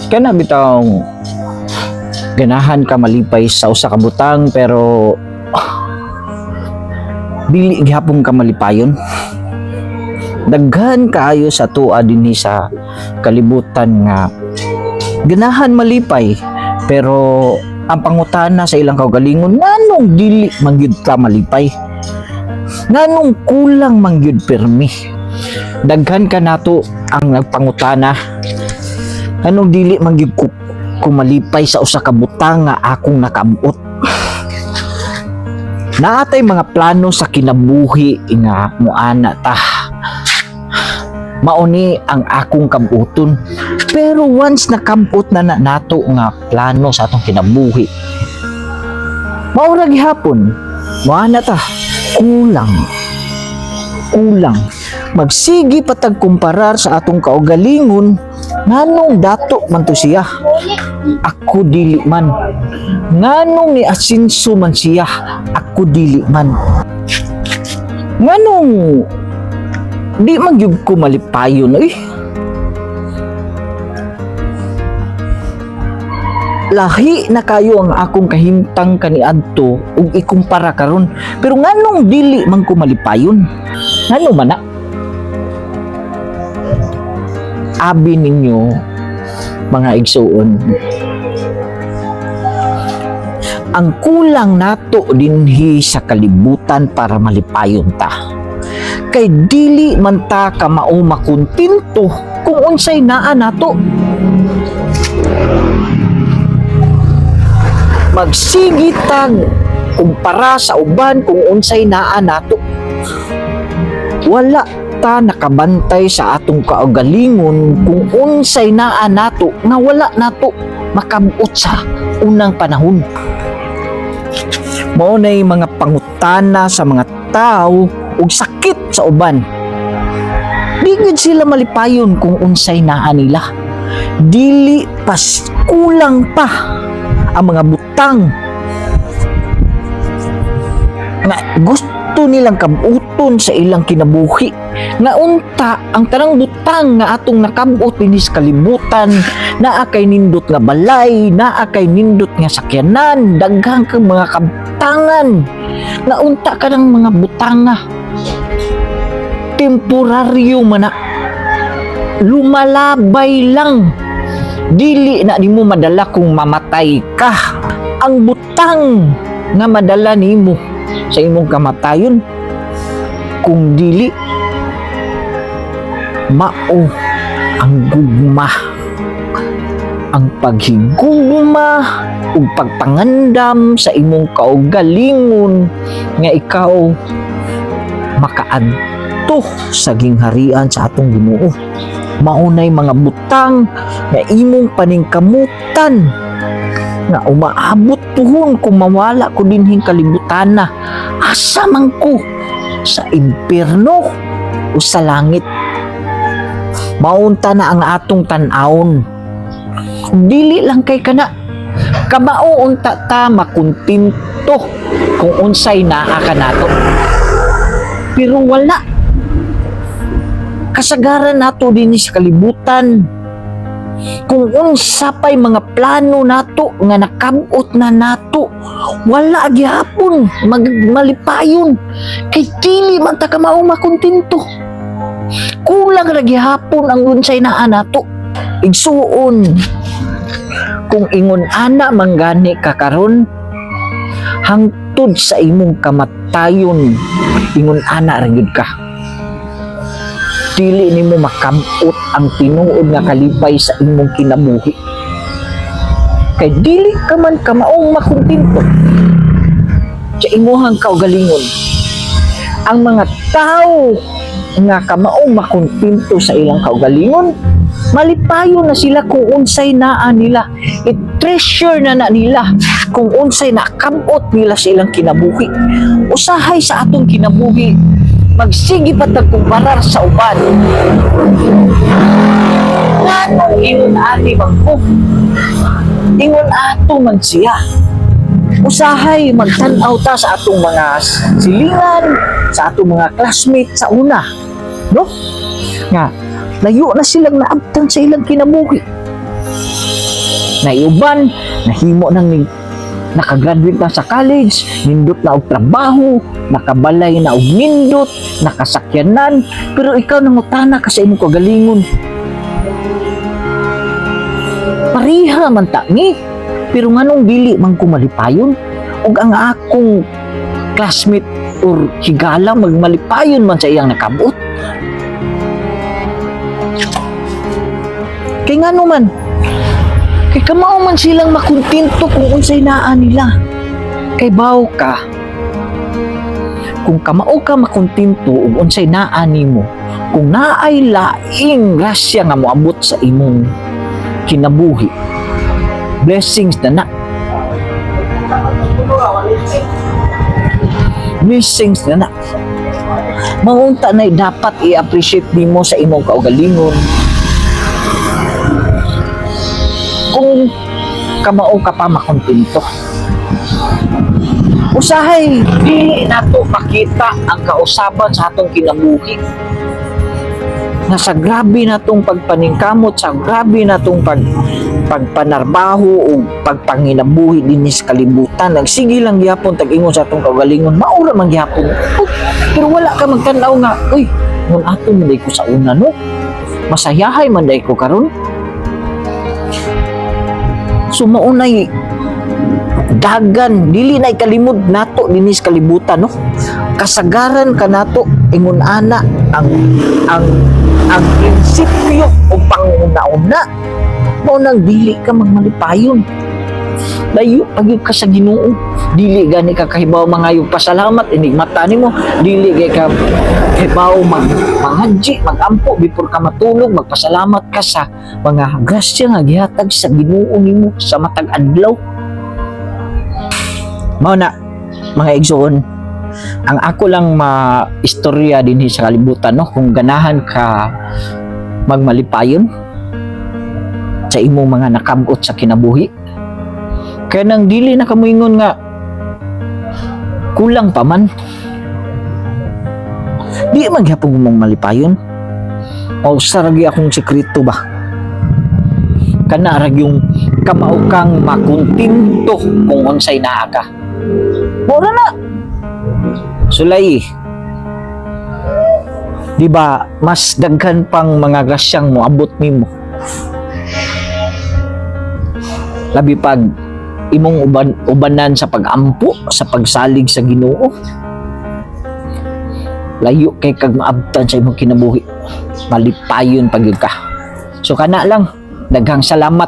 kana bitaw ganahan ka malipay sa usa ka butang pero dili gihapon ka malipayon. Daghan kaayo sa tuwa dinhi sa kalibutan nga ganahan malipay pero ang pangutana sa ilang kaugalingon nganong dili man gyud ka malipay, nganong kulang man gyud permi. Daghan ka nato ang nagpangutana nganong dili man gyud ko malipay sa usa ka butang nga akong nakaabot. Naatay mga plano sa kinabuhi nga muana ta, mauni ang akong kabuton. Pero once nakabot na nato nga plano sa atong kinabuhi, maura gihapon muana ta kulang. Magsigi patag kumparar sa atong kaugalingon nganong dato man to siya, ako dili man. Nganong ni asinso man siya, ako dili man. Nganong di man gyud ko malipayon lahi na kayo ang akong kahimtang kaniadto ug ikumpara karon, pero nganong dili man ko malipayon? Ngano man na? Abi ninyo mga igsuon, ang kulang nato dinhi sa kalibutan para malipayon ta, kay dili man ta ka mao makontinto kung unsay naa nato. Magsigi tag kumpara sa uban kung unsay naa nato. Wala ta nakabantay sa atong kaugalingon kung unsay naa nato nga wala nato makabuot sa unang panahon. Mao nay mga pangutana sa mga tao ug sakit sa uban. Di gid sila malipayon kung unsay naa nila. Dili pas kulang pa ang mga butang nga gusto nilang kabuton sa ilang kinabuhi, nga unta ang tanang butang nga atong nakabot dinhi sa kalibutan, naa kay nindot nga balay, naa kay nindot nga sakyanan, daghang kang mga kabtangan nga unta ka ng mga butanga temporaryo man na, lumalabay lang, dili na nimo madala kung mamatay ka. Ang butang nga madala nimo sa imong kamatayon kung dili mao ang gugma, ang paghigugma ug pagpangandam sa imong kaugalingon nga ikaw makaadto sa gingharian sa atong Ginoo. Maunay mga butang nga imong paningkamutan nga umaabot puhon kung mawala ko dinhing kalibutan na, asa man ko, sa impierno o sa langit. Maunta na ang atong tan-awon, dili lang kay kana kamao unta ta makontinto kung unsay naa ka nato, pero wala kasagaran nato dinhi sa kalibutan kung unsa pay mga plano nato nga nakabot na nato, wala gyapon malipayon kay dili man ta ka mao makontinto. Kulang ra gyapon ang unsay naa nato. Igsuon, kung ingon ana manggani ka karon hangtod sa imong kamatayon, ingon ana ra gyud ka. Dili nimo makabot ang tinuod nga kalipay sa imong kinabuhi, kay dili ka man ka maong makontinto sa imuhang kaugalingon. Ang mga tao nga ka maong makontinto sa ilang kaugalingon, malipayo na sila kung unsay naa nila, i-treasure na nila kung unsay nakabot nila sa ilang kinabuhi. Usahay sa atong kinabuhi, magsigi pa tagkumparar sa uban. Nganong ingon ati magpo, ingon ato man siya. Usahay magtan-aw ta sa atong mga silingan, sa atong mga classmate sa una, no? Nga layo na silang naabtan sa ilang kinabuhi. na iuban, nahimo nang nakagraduate na sa college, nindot na og trabaho, nakabalay na og nindot, nakasakyanan, pero ikaw nangutana ka sa imong kagalingon. Pariha man ta ni, pero nganong dili man ko malipayon? Ug ang akong classmate or higala magmalipayon man sa iyang nakabot. Kay ngano man, kay kamao man silang makontento kung unsay naa nila. Kay baw ka, kung kamao ka makontento ug unsay naa nimo, kung naay laing grasya nga moabot sa imong kinabuhi, blessings na na. Blessings na na. Maunta na dapat i-appreciate nimo sa imong kaugalingon. Kung kamao ka pa makontento, usahay dili nato makita ang kausaban sa atong kinabuhi. Nasa grabe natong pagpaningkamot, sa grabe natong pagpanarbaho o pagpanginabuhi din sa kalibutan. Nagsige lang gihapon tag-ingon sa atong kaugalingon, maura man gihapon. Pero wala ka magtanaw nga, uy, nung ato manday ko sa una, no? Masayahay manday ko karon. So maunay dagan, dili na ikalimod nato dinis kalibutan, no? Kasagaran ka nato ingon ana ang prinsipyo o panguna-una mo nang dili ka magmalipayon. Layo pagyud ka sa Ginoo, dili gani ka kahibaw mangayog pasalamat inig mata nimo, dili gay ka kahibaw mangadji magampo before ka matulog, magpasalamat ka sa mga grasya nga gihatag sa Ginoo nimo sa matag adlaw. Mao na mga igsoon, ang ako lang maistorya din sa kalibutan, no, kung ganahan ka magmalipayon sa imong mga nakabot sa kinabuhi. Kaya nang dili na kamuingon nga kulang pa man, di man gyapon mong malipayon. O saragi akong sekreto ba, kana ra yung kamao kang makontinto kung unsay naa ka. Mura na sulay, di ba, mas daghan pang mga grasyang moabot nimo. Labi pag imong ubanan sa pagampo, sa pagsalig sa Ginoo, layo kay kag maabtan sa imong kinabuhi, malipayon pagyud ka. So kana lang, daghang salamat